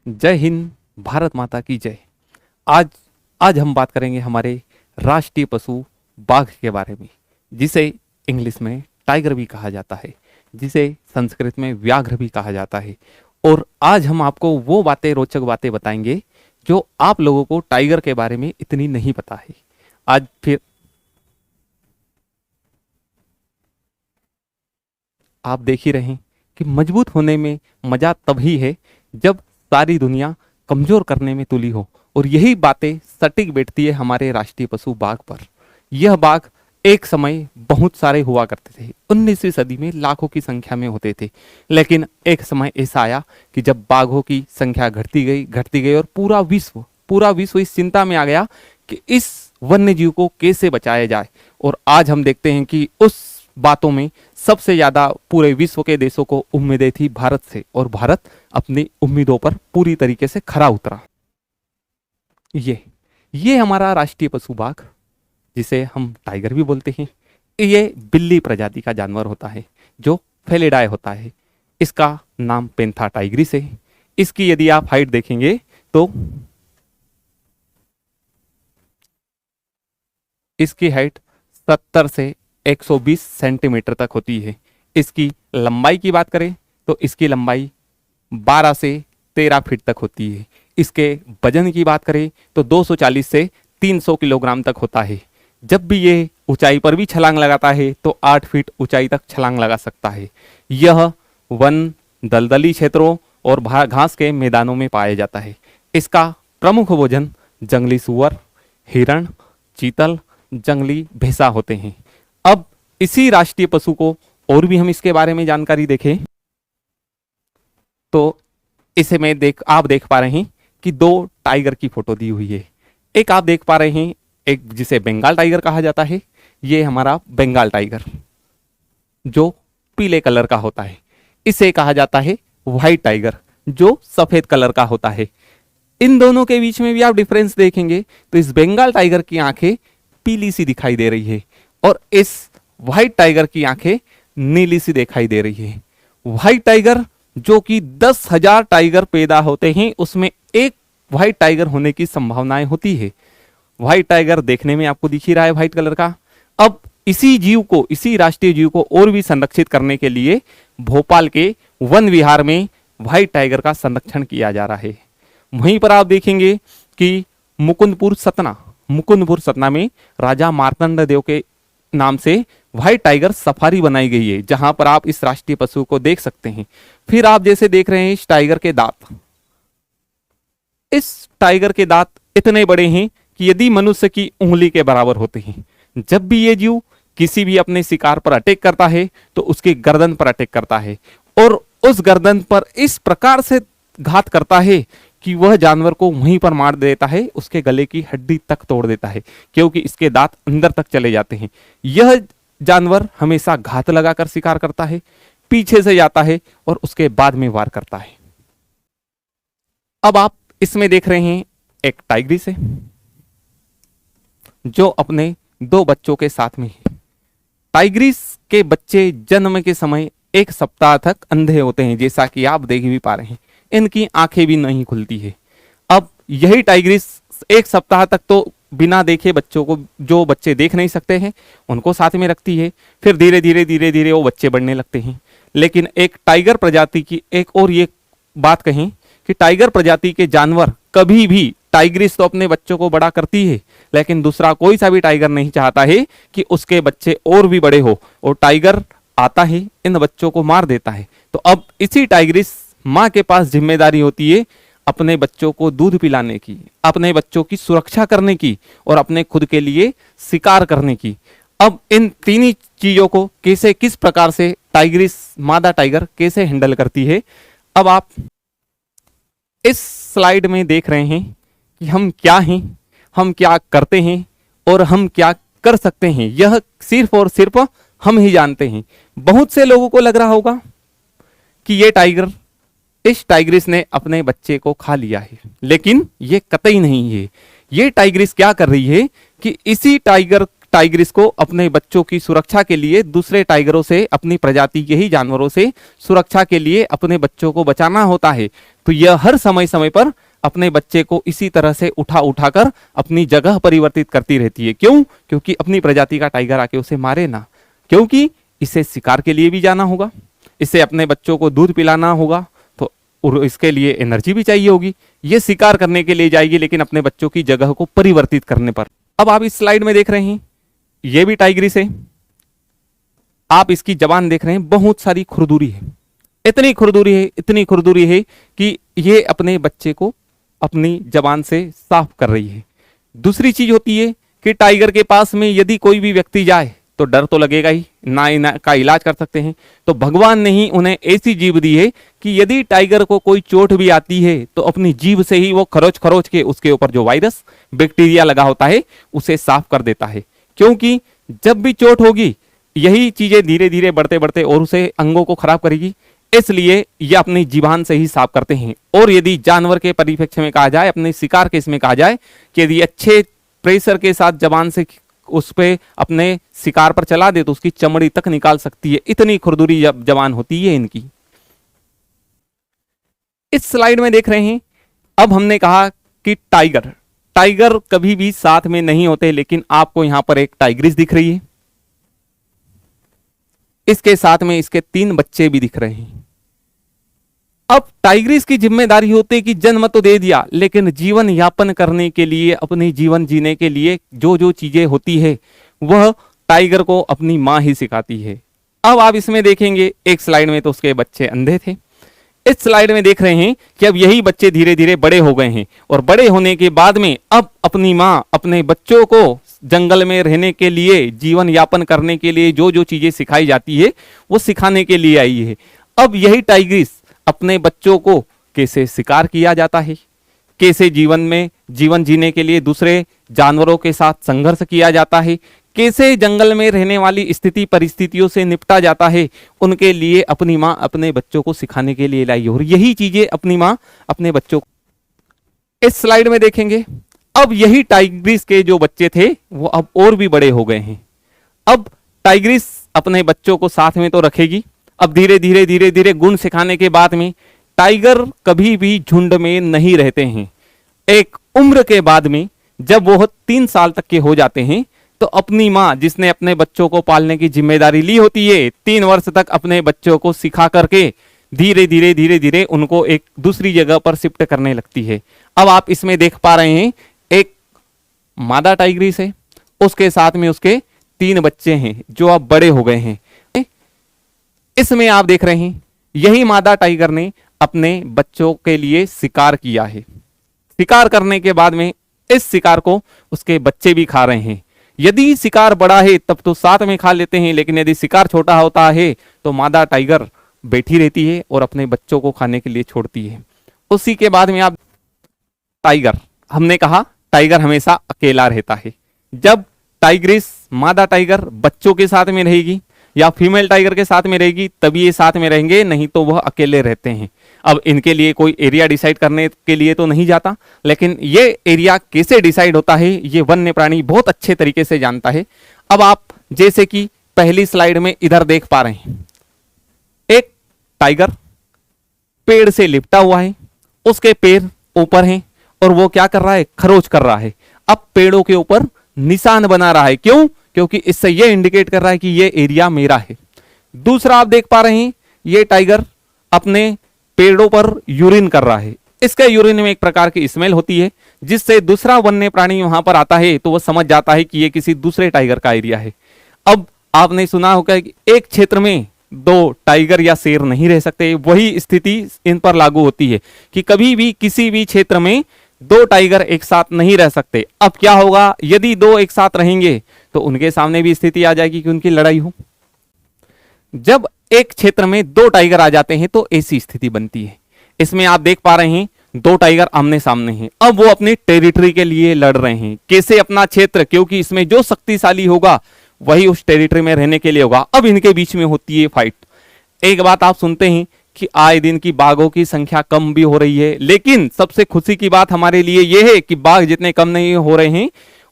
जय हिंद, भारत माता की जय। आज आज हम बात करेंगे हमारे राष्ट्रीय पशु बाघ के बारे में, जिसे इंग्लिश में टाइगर भी कहा जाता है, जिसे संस्कृत में व्याघ्र भी कहा जाता है। और आज हम आपको वो बातें, रोचक बातें बताएंगे जो आप लोगों को टाइगर के बारे में इतनी नहीं पता है। आज फिर आप देख ही रहे हैं कि मजबूत होने में मजा तभी है जब सारी दुनिया कमजोर करने में तुली हो, और यही बातें सटीक बैठती है हमारे राष्ट्रीय पशु बाघ पर। यह बाघ एक समय बहुत सारे हुआ करते थे, 19वीं सदी में लाखों की संख्या में होते थे। लेकिन एक समय ऐसा आया कि जब बाघों की संख्या घटती गई और पूरा विश्व इस चिंता में आ गया कि इस वन्य जीव को कैसे बचाया जाए। और आज हम देखते हैं कि उस बातों में सबसे ज्यादा पूरे विश्व के देशों को उम्मीदें थी भारत से, और भारत अपनी उम्मीदों पर पूरी तरीके से खरा उतरा। ये हमारा राष्ट्रीय पशु बाघ, जिसे हम टाइगर भी बोलते हैं, ये बिल्ली प्रजाति का जानवर होता है जो फेलिडाए होता है। इसका नाम पेंथा टाइग्रिस है। इसकी यदि आप हाइट देखेंगे तो इसकी हाइट 70 से 120 सेंटीमीटर तक होती है। इसकी लंबाई की बात करें तो इसकी लंबाई 12 से 13 फीट तक होती है। इसके वजन की बात करें तो 240 से 300 किलोग्राम तक होता है। जब भी ये ऊंचाई पर भी छलांग लगाता है तो 8 फीट ऊंचाई तक छलांग लगा सकता है। यह वन, दलदली क्षेत्रों और घास के मैदानों में पाया जाता है। इसका प्रमुख भोजन जंगली सुअर, हिरण, चीतल, जंगली भैंसा होते हैं। अब इसी राष्ट्रीय पशु को और भी हम इसके बारे में जानकारी देखें तो इसे आप देख पा रहे हैं कि 2 टाइगर की फोटो दी हुई है। एक आप देख पा रहे हैं, एक जिसे बंगाल टाइगर कहा जाता है। ये हमारा बंगाल टाइगर जो पीले कलर का होता है। इसे कहा जाता है व्हाइट टाइगर जो सफेद कलर का होता है। इन दोनों के बीच में भी आप डिफरेंस देखेंगे तो इस बंगाल टाइगर की आंखें पीली सी दिखाई दे रही है और इस व्हाइट टाइगर की आंखें नीली सी दिखाई दे रही है। व्हाइट टाइगर जो कि 10,000 टाइगर पैदा होते हैं, उसमें एक व्हाइट टाइगर होने की संभावनाएं होती है। व्हाइट टाइगर देखने में आपको दिख ही रहा है व्हाइट कलर का। अब इसी राष्ट्रीय जीव को और भी संरक्षित करने के लिए भोपाल के वन विहार में व्हाइट टाइगर का संरक्षण किया जा रहा है। वहीं पर आप देखेंगे कि मुकुंदपुर सतना में राजा मार्तंड देव के नाम से व्हाइट टाइगर सफारी बनाई गई है, जहां पर आप इस राष्ट्रीय पशु को देख सकते हैं। फिर आप जैसे देख रहे हैं इस टाइगर के दांत, इस टाइगर के दांत इतने बड़े हैं कि यदि मनुष्य की उंगली के बराबर होते हैं। जब भी ये जीव किसी भी अपने शिकार पर अटैक करता है तो उसके गर्दन पर अटैक करता है और उस गर्दन पर इस प्रकार से घात करता है कि वह जानवर को वहीं पर मार देता है, उसके गले की हड्डी तक तोड़ देता है, क्योंकि इसके दांत अंदर तक चले जाते हैं। यह जानवर हमेशा घात लगाकर शिकार करता है, पीछे से जाता है और उसके बाद में वार करता है। अब आप इसमें देख रहे हैं एक टाइग्रिस है जो अपने 2 बच्चों के साथ में है। टाइग्रिस के बच्चे जन्म के समय 1 सप्ताह तक अंधे होते हैं, जैसा कि आप देख भी पा रहे हैं। इनकी आंखें भी नहीं खुलती है। अब यही टाइग्रिस 1 सप्ताह तक तो बिना देखे बच्चों को, जो बच्चे देख नहीं सकते हैं, उनको साथ में रखती है। फिर धीरे धीरे वो बच्चे बढ़ने लगते हैं। लेकिन एक टाइगर प्रजाति की एक और ये बात कहें कि टाइगर प्रजाति के जानवर कभी भी, टाइग्रिस तो अपने बच्चों को बड़ा करती है, लेकिन दूसरा कोई सा भी टाइगर नहीं चाहता है कि उसके बच्चे और भी बड़े हो, और टाइगर आता है इन बच्चों को मार देता है। तो अब इसी टाइग्रिस माँ के पास जिम्मेदारी होती है अपने बच्चों को दूध पिलाने की, अपने बच्चों की सुरक्षा करने की और अपने खुद के लिए शिकार करने की। अब इन 3 ही चीजों को किस प्रकार से टाइग्रिस, मादा टाइगर कैसे हैंडल करती है, अब आप इस स्लाइड में देख रहे हैं कि हम क्या हैं, हम क्या करते हैं और हम क्या कर सकते हैं। यह सिर्फ और सिर्फ हम ही जानते हैं। बहुत से लोगों को लग रहा होगा कि इस टाइग्रिस ने अपने बच्चे को खा लिया है, लेकिन ये कतई नहीं है। ये टाइग्रिस क्या कर रही है कि इसी टाइग्रिस को अपने बच्चों की सुरक्षा के लिए दूसरे टाइगरों से, अपनी प्रजाति के ही जानवरों से सुरक्षा के लिए अपने बच्चों को बचाना होता है, तो यह हर समय समय पर अपने बच्चे को इसी तरह से उठा उठाकर अपनी जगह परिवर्तित करती रहती है। क्यों? क्योंकि अपनी प्रजाति का टाइगर आके उसे मारे ना, क्योंकि इसे शिकार के लिए भी जाना होगा, इसे अपने बच्चों को दूध पिलाना होगा, तो इसके लिए एनर्जी भी चाहिए होगी। ये शिकार करने के लिए जाएगी, लेकिन अपने बच्चों की जगह को परिवर्तित करने पर। अब आप इस स्लाइड में देख रहे हैं, ये भी टाइग्रिस है। आप इसकी जबान देख रहे हैं, बहुत सारी खुरदुरी है, इतनी खुरदुरी है, इतनी खुरदुरी है कि ये अपने बच्चे को अपनी जबान से साफ कर रही है। दूसरी चीज होती है कि टाइगर के पास में यदि कोई भी व्यक्ति जाए तो डर तो लगेगा ही, ना का इलाज कर सकते हैं। तो भगवान ने ही उन्हें ऐसी जीभ दी है कि यदि टाइगर को कोई चोट भी आती है तो अपनी जीभ से ही वो खरोच खरोच के उसके ऊपर जो वायरस बैक्टीरिया लगा होता है उसे साफ कर देता है। क्योंकि जब भी चोट होगी यही चीजें धीरे धीरे बढ़ते बढ़ते और उसे अंगों को खराब करेगी, इसलिए ये अपनी जीभान से ही साफ करते हैं। और यदि जानवर के परिप्रेक्ष्य में कहा जाए, अपने शिकार के इसमें कहा जाए कि यदि अच्छे प्रेशर के साथ जबान से उस पे अपने शिकार पर चला दे तो उसकी चमड़ी तक निकाल सकती है, इतनी खुरदुरी जबान होती है इनकी। इस स्लाइड में देख रहे हैं, अब हमने कहा कि टाइगर कभी भी साथ में नहीं होते, लेकिन आपको यहां पर एक टाइग्रिस दिख रही है, इसके साथ में इसके 3 बच्चे भी दिख रहे हैं। अब टाइग्रिस की जिम्मेदारी होती है कि जन्म तो दे दिया, लेकिन जीवन यापन करने के लिए, अपने जीवन जीने के लिए जो जो चीजें होती है वह टाइगर को अपनी मां ही सिखाती है। अब आप इसमें देखेंगे, एक स्लाइड में तो उसके बच्चे अंधे थे, इस स्लाइड में देख रहे हैं कि अब यही बच्चे धीरे धीरे बड़े हो गए हैं, और बड़े होने के बाद में अब अपनी मां अपने बच्चों को जंगल में रहने के लिए, जीवन यापन करने के लिए जो जो चीजें सिखाई जाती है वो सिखाने के लिए आई है। अब यही टाइग्रिस अपने बच्चों को कैसे शिकार किया जाता है, कैसे जीवन जीने के लिए दूसरे जानवरों के साथ संघर्ष किया जाता है, कैसे जंगल में रहने वाली स्थिति परिस्थितियों से निपटा जाता है, उनके लिए अपनी मां अपने बच्चों को सिखाने के लिए लाई। और यही चीजें अपनी मां अपने बच्चों को, इस स्लाइड में देखेंगे, अब यही टाइग्रिस के जो बच्चे थे वो अब और भी बड़े हो गए हैं। अब टाइग्रिस अपने बच्चों को साथ में तो रखेगी, अब धीरे धीरे गुण सिखाने के बाद में टाइगर कभी भी झुंड में नहीं रहते हैं। एक उम्र के बाद में जब वो 3 साल तक के हो जाते हैं तो अपनी मां जिसने अपने बच्चों को पालने की जिम्मेदारी ली होती है, 3 वर्ष तक अपने बच्चों को सिखा करके धीरे धीरे उनको एक दूसरी जगह पर शिफ्ट करने लगती है। अब आप इसमें देख पा रहे हैं, एक मादा टाइग्रिस है, उसके साथ में उसके 3 बच्चे हैं जो अब बड़े हो गए हैं। इसमें आप देख रहे हैं, यही मादा टाइगर ने अपने बच्चों के लिए शिकार किया है। शिकार करने के बाद में इस शिकार को उसके बच्चे भी खा रहे हैं। यदि शिकार बड़ा है तब तो साथ में खा लेते हैं, लेकिन यदि शिकार छोटा होता है तो मादा टाइगर बैठी रहती है और अपने बच्चों को खाने के लिए छोड़ती है। उसी के बाद में आप टाइगर, हमने कहा टाइगर हमेशा अकेला रहता है। जब टाइग्रिस मादा टाइगर बच्चों के साथ में रहेगी या फीमेल टाइगर के साथ में रहेगी तभी ये साथ में रहेंगे, नहीं तो वह अकेले रहते हैं। अब इनके लिए कोई एरिया डिसाइड करने के लिए तो नहीं जाता, लेकिन ये एरिया कैसे डिसाइड होता है ये वन्य प्राणी बहुत अच्छे तरीके से जानता है। अब आप जैसे कि पहली स्लाइड में इधर देख पा रहे हैं, एक टाइगर पेड़ से लिपटा हुआ है, उसके पैर ऊपर हैं और वो क्या कर रहा है, खरोच कर रहा है। अब पेड़ों के ऊपर निशान बना रहा है, क्यों? क्योंकि इससे ये इंडिकेट कर रहा है कि ये एरिया मेरा है। दूसरा आप देख पा रहे हैं, ये टाइगर अपने पेड़ों पर यूरिन कर रहा है। इसके यूरिन में एक प्रकार की स्मेल होती है जिससे दूसरा वन्य प्राणी वहां पर आता है तो वह समझ जाता है कि ये किसी दूसरे टाइगर का एरिया है। अब आपने सुना होगा कि एक क्षेत्र में 2 टाइगर या शेर नहीं रह सकते, वही स्थिति इन पर लागू होती है कि कभी भी किसी भी क्षेत्र में 2 टाइगर एक साथ नहीं रह सकते। अब क्या होगा, यदि 2 एक साथ रहेंगे तो उनके सामने भी स्थिति आ जाएगी कि उनकी लड़ाई हो। जब एक क्षेत्र में 2 टाइगर आ जाते हैं तो ऐसी स्थिति बनती है। इसमें आप देख पा रहे हैं 2 टाइगर आमने सामने हैं, अब वो अपनी टेरिटरी के लिए लड़ रहे हैं। कैसे? अपना क्षेत्र, क्योंकि इसमें जो शक्तिशाली होगा वही उस टेरिटरी में रहने के लिए होगा। अब इनके बीच में होती है फाइट। एक बात आप सुनते हैं कि आए दिन की बाघों की संख्या कम भी हो रही है, लेकिन सबसे खुशी की बात हमारे लिए यह है कि बाघ जितने कम नहीं हो रहे हैं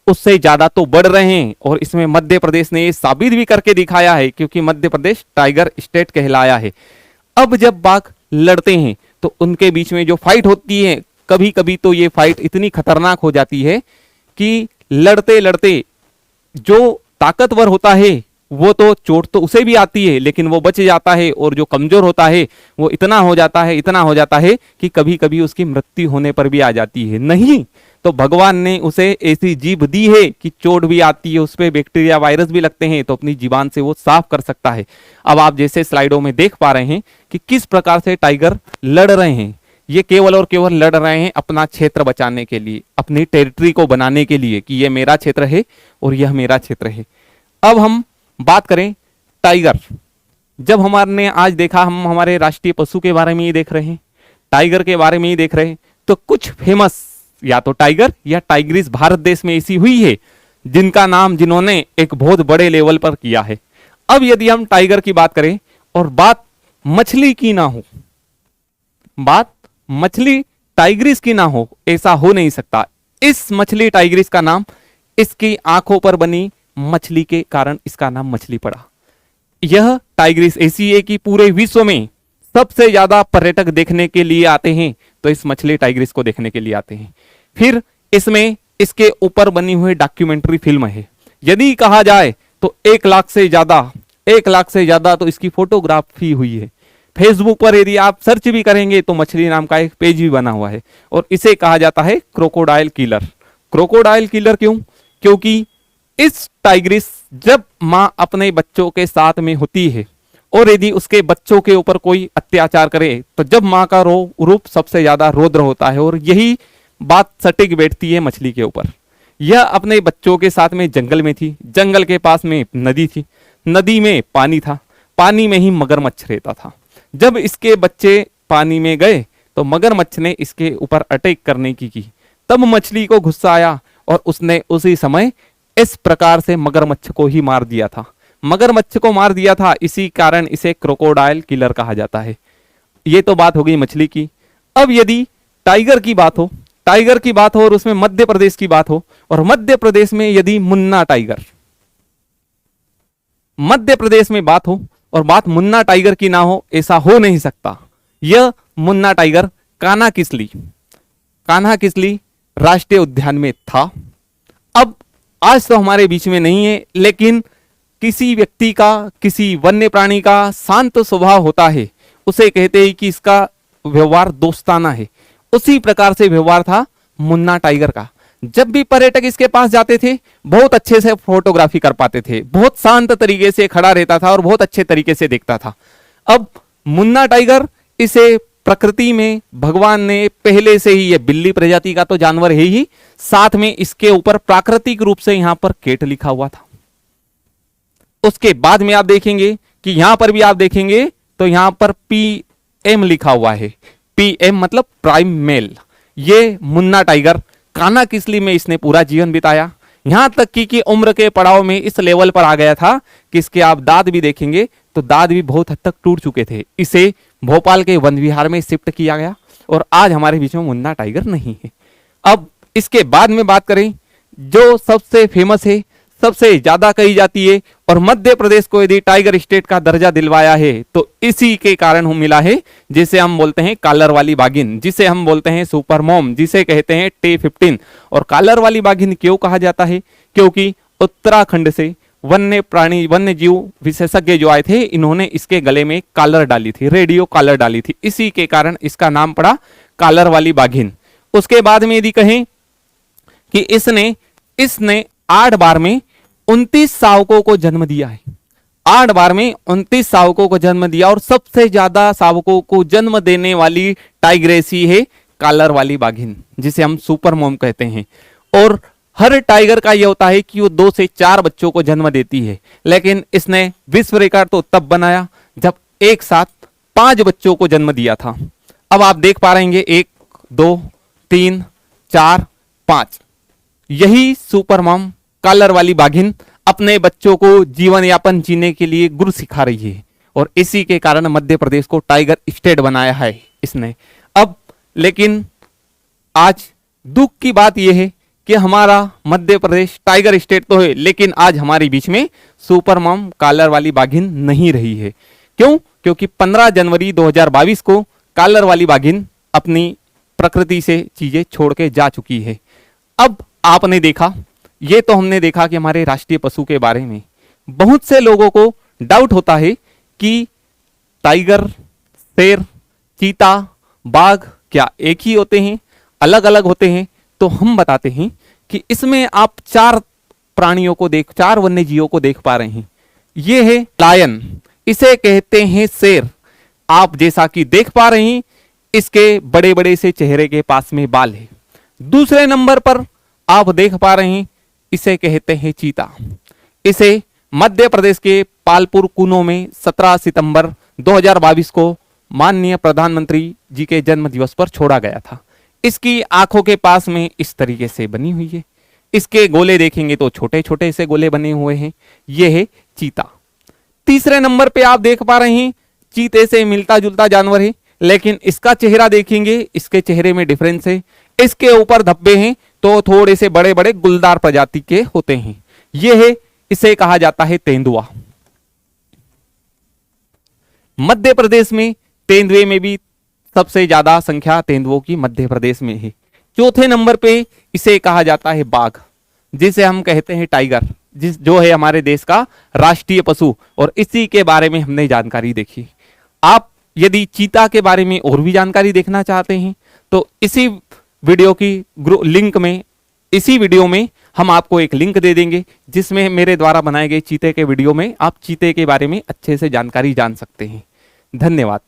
उससे ज्यादा तो बढ़ रहे हैं। और इसमें मध्य प्रदेश ने ये साबित भी करके दिखाया है, क्योंकि मध्य प्रदेश टाइगर स्टेट कहलाया है। अब जब बाघ लड़ते हैं तो उनके बीच में जो फाइट होती है, कभी कभी तो ये फाइट इतनी खतरनाक हो जाती है कि लड़ते लड़ते जो ताकतवर होता है वो तो चोट तो उसे भी आती है, लेकिन वो बच जाता है, और जो कमजोर होता है वो इतना हो जाता है कि कभी कभी उसकी मृत्यु होने पर भी आ जाती है। नहीं तो भगवान ने उसे ऐसी जीभ दी है कि चोट भी आती है, उस पर बैक्टीरिया वायरस भी लगते हैं, तो अपनी जीभान से वो साफ कर सकता है। अब आप जैसे स्लाइडों में देख पा रहे हैं कि किस प्रकार से टाइगर लड़ रहे हैं। ये केवल और केवल लड़ रहे हैं अपना क्षेत्र बचाने के लिए, अपनी टेरिटरी को बनाने के लिए, कि ये मेरा क्षेत्र है और यह मेरा क्षेत्र है। अब हम बात करें टाइगर। जब हमारे आज देखा, हम हमारे राष्ट्रीय पशु के बारे में ही देख रहे हैं, टाइगर के बारे में ही देख रहे हैं, तो कुछ फेमस या तो टाइगर या टाइग्रिस भारत देश में ऐसी हुई है जिनका नाम जिन्होंने एक बहुत बड़े लेवल पर किया है। अब यदि हम टाइगर की बात करें और बात मछली की ना हो, बात मछली टाइग्रिस की ना हो, ऐसा हो नहीं सकता। इस मछली टाइग्रिस का नाम इसकी आंखों पर बनी मछली के कारण इसका नाम मछली पड़ा। यह टाइग्रिस ऐसी है कि पूरे विश्व में सबसे ज्यादा पर्यटक देखने के लिए आते हैं, तो इस मछली टाइग्रिस को देखने के लिए आते हैं। फिर इसमें इसके ऊपर बनी हुई डॉक्यूमेंट्री फिल्म है। यदि कहा जाए तो 1 लाख से ज्यादा तो इसकी फोटोग्राफी हुई है। फेसबुक पर यदि आप सर्च भी करेंगे तो मछली नाम का एक पेज भी बना हुआ है, और इसे कहा जाता है क्रोकोडाइल किलर। क्रोकोडाइल किलर क्यों? क्योंकि इस टाइग्रिस जब मां अपने बच्चों के साथ में होती है और यदि उसके बच्चों के ऊपर कोई अत्याचार करे, तो जब मां का रूप सबसे ज्यादा रौद्र होता है, और यही बात सटीक बैठती है मछली के ऊपर। यह अपने बच्चों के साथ में जंगल में थी, जंगल के पास में नदी थी, नदी में पानी था, पानी में ही मगरमच्छ रहता था। जब इसके बच्चे पानी में गए तो मगरमच्छ ने इसके ऊपर अटैक करने की तब मछली को गुस्सा आया और उसने उसी समय इस प्रकार से मगरमच्छ को ही मार दिया था। मगरमच्छ को मार दिया था, इसी कारण इसे क्रोकोडाइल किलर कहा जाता है। ये तो बात हो गई मछली की। अब यदि टाइगर की बात हो, और उसमें मध्य प्रदेश की बात हो, और मध्य प्रदेश में यदि मुन्ना टाइगर, मध्य प्रदेश में बात हो और बात मुन्ना टाइगर की ना हो, ऐसा हो नहीं सकता। यह मुन्ना टाइगर कान्हा किसली राष्ट्रीय उद्यान में था। अब आज तो हमारे बीच में नहीं है, लेकिन किसी व्यक्ति का, किसी वन्य प्राणी का शांत स्वभाव होता है, उसे कहते हैं कि इसका व्यवहार दोस्ताना है। उसी प्रकार से व्यवहार था मुन्ना टाइगर का। जब भी पर्यटक इसके पास जाते थे, बहुत अच्छे से फोटोग्राफी कर पाते थे, बहुत शांत तरीके से खड़ा रहता था और बहुत अच्छे तरीके से देखता था। अब मुन्ना टाइगर, इसे प्रकृति में भगवान ने पहले से ही, ये बिल्ली प्रजाति का तो जानवर है ही, साथ में इसके ऊपर प्राकृतिक रूप से यहां पर केट लिखा हुआ था। उसके बाद में आप देखेंगे कि यहां पर भी आप देखेंगे तो यहां पर PM लिखा हुआ है। PM मतलब प्राइम मेल। ये मुन्ना टाइगर कान्हा किसली में इसने पूरा जीवन बिताया, यहां तक कि उम्र के पड़ाव में इस लेवल पर आ गया था कि इसके आप दांत भी देखेंगे तो दांत भी बहुत हद तक टूट चुके थे। इसे भोपाल के वन विहार में शिफ्ट किया गया और आज हमारे बीच में मुन्ना टाइगर नहीं है। अब इसके बाद में बात करें जो सबसे फेमस है, सबसे ज्यादा कही जाती है, और मध्य प्रदेश को यदि टाइगर स्टेट का दर्जा दिलवाया है तो इसी के कारण हम मिला है, जिसे हम बोलते हैं कॉलर वाली बाघिन, जिसे हम बोलते हैं सुपर मॉम, जिसे कहते हैं T15। और कॉलर वाली बाघिन क्यों कहा जाता है? क्योंकि उत्तराखंड से वन्य जीव विशेषज्ञ जो आए थे, इन्होंने इसके गले में कॉलर डाली थी, रेडियो कॉलर डाली थी, इसी के कारण इसका नाम पड़ा कॉलर वाली बाघिन। उसके बाद में यदि कहें कि इसने 8 बार में 29 शावकों को जन्म दिया है। 8 बार में 29 शावकों को जन्म दिया, और सबसे ज्यादा शावकों को जन्म देने वाली टाइग्रेसी है कॉलर वाली बाघिन, जिसे हम सुपर मॉम कहते हैं। और हर टाइगर का यह होता है कि वो 2 से 4 बच्चों को जन्म देती है, लेकिन इसने विश्व रिकॉर्ड तो तब बनाया जब एक साथ 5 बच्चों को जन्म दिया था। अब आप देख पा रहे हैं 1 2 3 4 5, यही सुपर मॉम कॉलर वाली बाघिन अपने बच्चों को जीवन यापन जीने के लिए गुर सिखा रही है, और इसी के कारण मध्य प्रदेश को टाइगर स्टेट बनाया है इसने। अब लेकिन आज दुख की बात यह है कि हमारा मध्य प्रदेश टाइगर स्टेट तो है, लेकिन आज हमारे बीच में सुपर मॉम कॉलर वाली बाघिन नहीं रही है। क्यों? क्योंकि 15 जनवरी 2022 को कॉलर वाली बाघिन अपनी प्रकृति से चीजें छोड़ के जा चुकी है। अब आपने देखा, ये तो हमने देखा कि हमारे राष्ट्रीय पशु के बारे में बहुत से लोगों को डाउट होता है कि टाइगर, शेर, चीता, बाघ क्या एक ही होते हैं, अलग अलग होते हैं? तो हम बताते हैं कि इसमें आप चार वन्य जीवों को देख पा रहे हैं। ये है लायन, इसे कहते हैं शेर। आप जैसा कि देख पा रहे हैं, इसके बड़े बड़े से चेहरे के पास में बाल है। दूसरे नंबर पर आप देख पा रहे हैं, इसे कहते हैं चीता। इसे मध्य प्रदेश के पालपुर कुनो में 17 सितंबर 2022 को माननीय प्रधानमंत्री जी के जन्म दिवस पर छोड़ा गया था। इसकी आंखों के पास में इस तरीके से बनी हुई है। इसके गोले देखेंगे तो छोटे छोटे से गोले बने हुए हैं। यह है चीता। तीसरे नंबर पे आप देख पा रहे हैं, चीते से मिलता जुलता जानवर है, लेकिन इसका चेहरा देखेंगे, इसके चेहरे में डिफरेंस है। इसके ऊपर धब्बे हैं तो थोड़े से बड़े बड़े गुलदार प्रजाति के होते हैं। यह है, इसे कहा जाता है तेंदुआ। मध्य प्रदेश में तेंदुए में भी सबसे ज्यादा संख्या तेंदुओं की मध्य प्रदेश में है। चौथे नंबर पे इसे कहा जाता है बाघ, जिसे हम कहते हैं टाइगर, जो है हमारे देश का राष्ट्रीय पशु, और इसी के बारे में हमने जानकारी देखी। आप यदि चीता के बारे में और भी जानकारी देखना चाहते हैं तो इसी वीडियो में हम आपको एक लिंक दे देंगे, जिसमें मेरे द्वारा बनाए गए चीते के वीडियो में आप चीते के बारे में अच्छे से जानकारी जान सकते हैं। धन्यवाद।